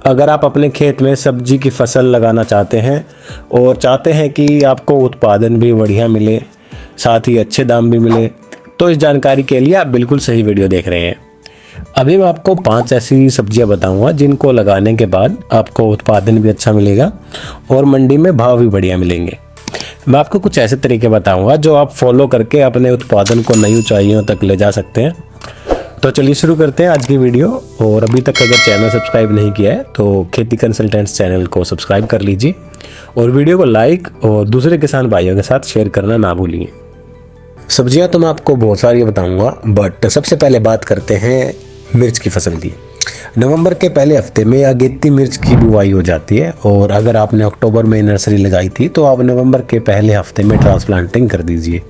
अगर आप अपने खेत में सब्जी की फसल लगाना चाहते हैं और चाहते हैं कि आपको उत्पादन भी बढ़िया मिले, साथ ही अच्छे दाम भी मिले, तो इस जानकारी के लिए आप बिल्कुल सही वीडियो देख रहे हैं। अभी मैं आपको 5 ऐसी सब्जियां बताऊंगा जिनको लगाने के बाद आपको उत्पादन भी अच्छा मिलेगा और मंडी में भाव भी बढ़िया मिलेंगे। मैं आपको कुछ ऐसे तरीके बताऊंगा जो आप फॉलो करके अपने उत्पादन को नई ऊंचाइयों तक ले जा सकते हैं। तो चलिए शुरू करते हैं आज की वीडियो। और अभी तक अगर चैनल सब्सक्राइब नहीं किया है तो खेती कंसल्टेंट्स चैनल को सब्सक्राइब कर लीजिए और वीडियो को लाइक और दूसरे किसान भाइयों के साथ शेयर करना ना भूलिए। सब्जियां तो मैं आपको बहुत सारी बताऊंगा, बट सबसे पहले बात करते हैं मिर्च की फसल की। नवंबर के पहले हफ्ते में अगेती मिर्च की बुआई हो जाती है और अगर आपने अक्टूबर में नर्सरी लगाई थी तो आप नवंबर के पहले हफ्ते में ट्रांसप्लांटिंग कर दीजिए।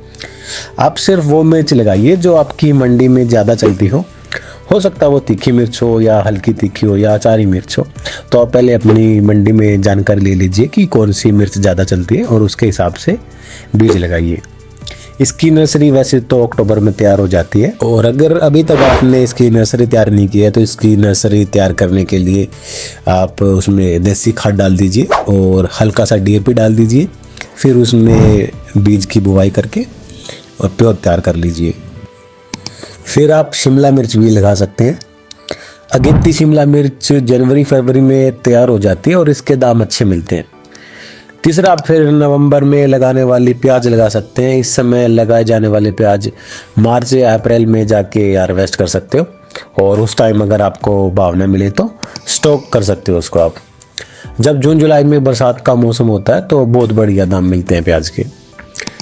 आप सिर्फ वो मिर्च लगाइए जो आपकी मंडी में ज़्यादा चलती हो सकता है वो तीखी मिर्च हो या हल्की तीखी हो या अचारी मिर्च हो। तो आप पहले अपनी मंडी में जानकारी ले लीजिए कि कौन सी मिर्च ज़्यादा चलती है और उसके हिसाब से बीज लगाइए। इसकी नर्सरी वैसे तो अक्टूबर में तैयार हो जाती है और अगर अभी तक आपने इसकी नर्सरी तैयार नहीं की है तो इसकी नर्सरी तैयार करने के लिए आप उसमें देसी खाद डाल दीजिए और हल्का सा DAP डाल दीजिए। फिर उसमें बीज की बुआई करके और प्योर तैयार कर लीजिए। फिर आप शिमला मिर्च भी लगा सकते हैं। अगेती शिमला मिर्च जनवरी फरवरी में तैयार हो जाती है और इसके दाम अच्छे मिलते हैं। तीसरा, आप फिर नवंबर में लगाने वाली प्याज लगा सकते हैं। इस समय लगाए जाने वाले प्याज मार्च या अप्रैल में जाके हार्वेस्ट कर सकते हो और उस टाइम अगर आपको भाव न मिले तो स्टॉक कर सकते हो उसको आप। जब जून जुलाई में बरसात का मौसम होता है तो बहुत बढ़िया दाम मिलते हैं प्याज के।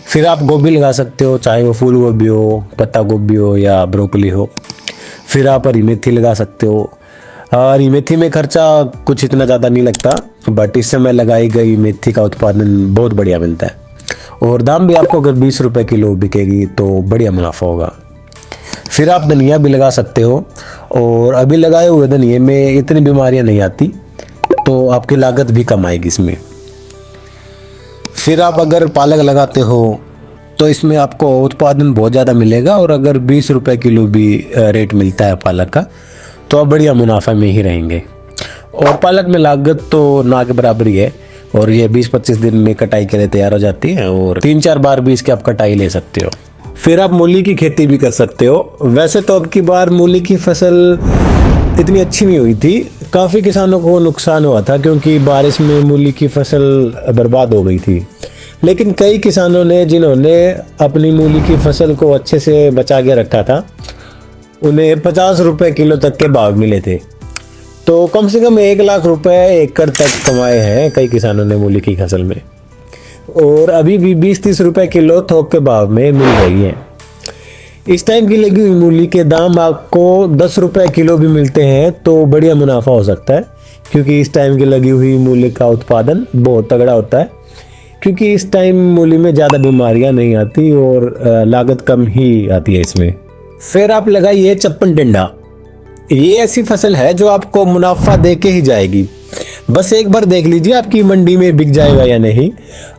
फिर आप गोभी लगा सकते हो, चाहे वो फूल गोभी हो, पत्ता गोभी हो या ब्रोकली हो। फिर आप हरी मेथी लगा सकते हो। हरी मेथी में खर्चा कुछ इतना ज़्यादा नहीं लगता, बट इस समय लगाई गई मेथी का उत्पादन बहुत बढ़िया मिलता है और दाम भी आपको अगर 20 रुपये किलो बिकेगी तो बढ़िया मुनाफा होगा। फिर आप धनिया भी लगा सकते हो और अभी लगाए हुए धनिए में इतनी बीमारियां नहीं आती तो आपकी लागत भी कम आएगी इसमें। फिर आप अगर पालक लगाते हो तो इसमें आपको उत्पादन बहुत ज़्यादा मिलेगा और अगर 20 रुपये किलो भी रेट मिलता है पालक का तो आप बढ़िया मुनाफा में ही रहेंगे। और पालक में लागत तो ना के बराबर ही है और ये 20-25 दिन में कटाई के लिए तैयार हो जाती है और 3-4 बार भी इसकी आप कटाई ले सकते हो। फिर आप मूली की खेती भी कर सकते हो। वैसे तो अब की बार मूली की फसल इतनी अच्छी नहीं हुई थी, काफ़ी किसानों को नुकसान हुआ था क्योंकि बारिश में मूली की फसल बर्बाद हो गई थी। लेकिन कई किसानों ने जिन्होंने अपनी मूली की फसल को अच्छे से बचा के रखा था उन्हें 50 रुपये किलो तक के भाव मिले थे। तो कम से कम 1 लाख रुपए एकड़ तक कमाए हैं कई किसानों ने मूली की फसल में और अभी भी 20-30 रुपये किलो थोक के भाव में मिल रही है। इस टाइम की लगी हुई मूली के दाम आपको 10 रुपये किलो भी मिलते हैं तो बढ़िया मुनाफा हो सकता है क्योंकि इस टाइम की लगी हुई मूली का उत्पादन बहुत तगड़ा होता है क्योंकि इस टाइम मूली में ज़्यादा बीमारियां नहीं आती और लागत कम ही आती है इसमें। फिर आप लगाइए चप्पन टिंडा। ये ऐसी फसल है जो आपको मुनाफा दे के ही जाएगी। बस एक बार देख लीजिए आपकी मंडी में बिक जाएगा या नहीं।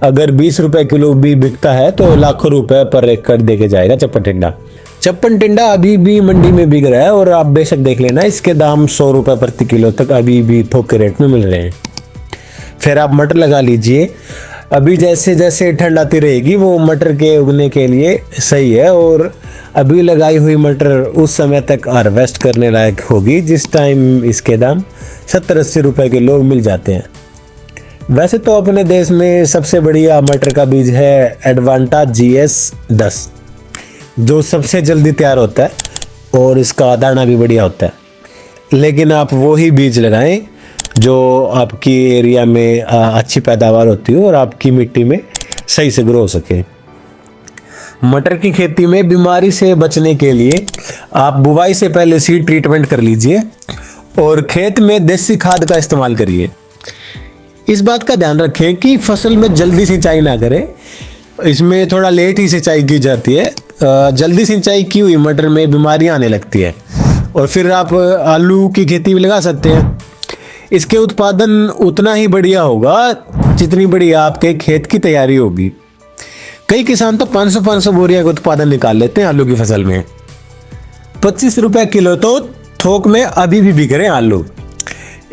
अगर 20 रुपये किलो भी बिकता है तो लाखों रुपए पर एकड़ दे के जाएगा चप्पन टिंडा। चप्पन टिंडा अभी भी मंडी में बिक रहा है और आप बेशक देख लेना, इसके दाम 100 रुपये प्रति किलो तक अभी भी थोक के रेट में मिल रहे हैं। फिर आप मटर लगा लीजिए। अभी जैसे जैसे ठंड आती रहेगी वो मटर के उगने के लिए सही है और अभी लगाई हुई मटर उस समय तक हार्वेस्ट करने लायक होगी जिस टाइम इसके दाम 70-80 रुपये किलो मिल जाते हैं। वैसे तो अपने देश में सबसे बढ़िया मटर का बीज है एडवांटा GS10 जो सबसे जल्दी तैयार होता है और इसका दाना भी बढ़िया होता है। लेकिन आप वो ही बीज लगाएं जो आपकी एरिया में अच्छी पैदावार होती हो और आपकी मिट्टी में सही से ग्रो हो सके। मटर की खेती में बीमारी से बचने के लिए आप बुवाई से पहले सीड ट्रीटमेंट कर लीजिए और खेत में देसी खाद का इस्तेमाल करिए। इस बात का ध्यान रखें कि फसल में जल्दी सिंचाई ना करें, इसमें थोड़ा लेट ही सिंचाई की जाती है। जल्दी सिंचाई की हुई मटर में बीमारियां आने लगती है। और फिर आप आलू की खेती भी लगा सकते हैं। इसके उत्पादन उतना ही बढ़िया होगा जितनी बढ़िया आपके खेत की तैयारी होगी। कई किसान तो 500-500 बोरियां का उत्पादन निकाल लेते हैं आलू की फसल में। 25 रुपए किलो तो थोक में अभी भी बिक रहे हैं आलू।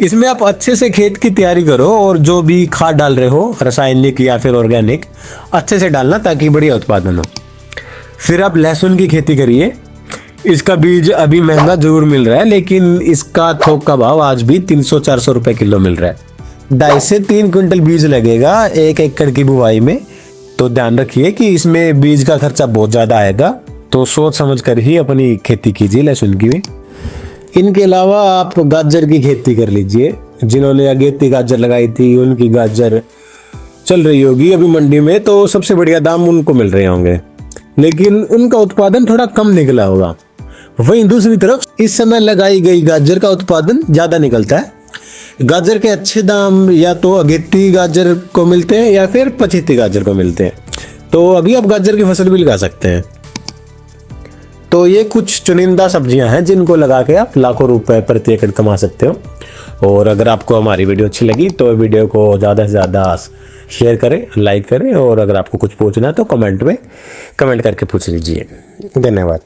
इसमें आप अच्छे से खेत की तैयारी करो और जो भी खाद डाल रहे हो, रासायनिक या फिर ऑर्गेनिक, अच्छे से डालना ताकि बढ़िया उत्पादन हो। फिर आप लहसुन की खेती करिए। इसका बीज अभी महंगा जरूर मिल रहा है, लेकिन इसका थोक का भाव आज भी 300-400 रुपए किलो मिल रहा है। 2.5 से 3 क्विंटल बीज लगेगा 1 एकड़ की बुवाई में। तो ध्यान रखिए कि इसमें बीज का खर्चा बहुत ज़्यादा आएगा, तो सोच समझ कर ही अपनी खेती कीजिए लहसुन की भी। इनके अलावा आप गाजर की खेती कर लीजिए। जिन्होंने अगेती गाजर लगाई थी उनकी गाजर चल रही होगी अभी मंडी में, तो सबसे बढ़िया दाम उनको मिल रहे होंगे, लेकिन उनका उत्पादन थोड़ा कम निकला होगा। वहीं दूसरी तरफ इस समय लगाई गई गाजर का उत्पादन ज़्यादा निकलता है। गाजर के अच्छे दाम या तो अगेती गाजर को मिलते हैं या फिर पछेती गाजर को मिलते हैं। तो अभी आप गाजर की फसल भी लगा सकते हैं। तो ये कुछ चुनिंदा सब्जियां हैं जिनको लगा के आप लाखों रुपए प्रति एकड़ कमा सकते हो। और अगर आपको हमारी वीडियो अच्छी लगी तो वीडियो को ज़्यादा से ज़्यादा शेयर करें, लाइक करें, और अगर आपको कुछ पूछना है तो कमेंट में कमेंट करके पूछ लीजिए। धन्यवाद।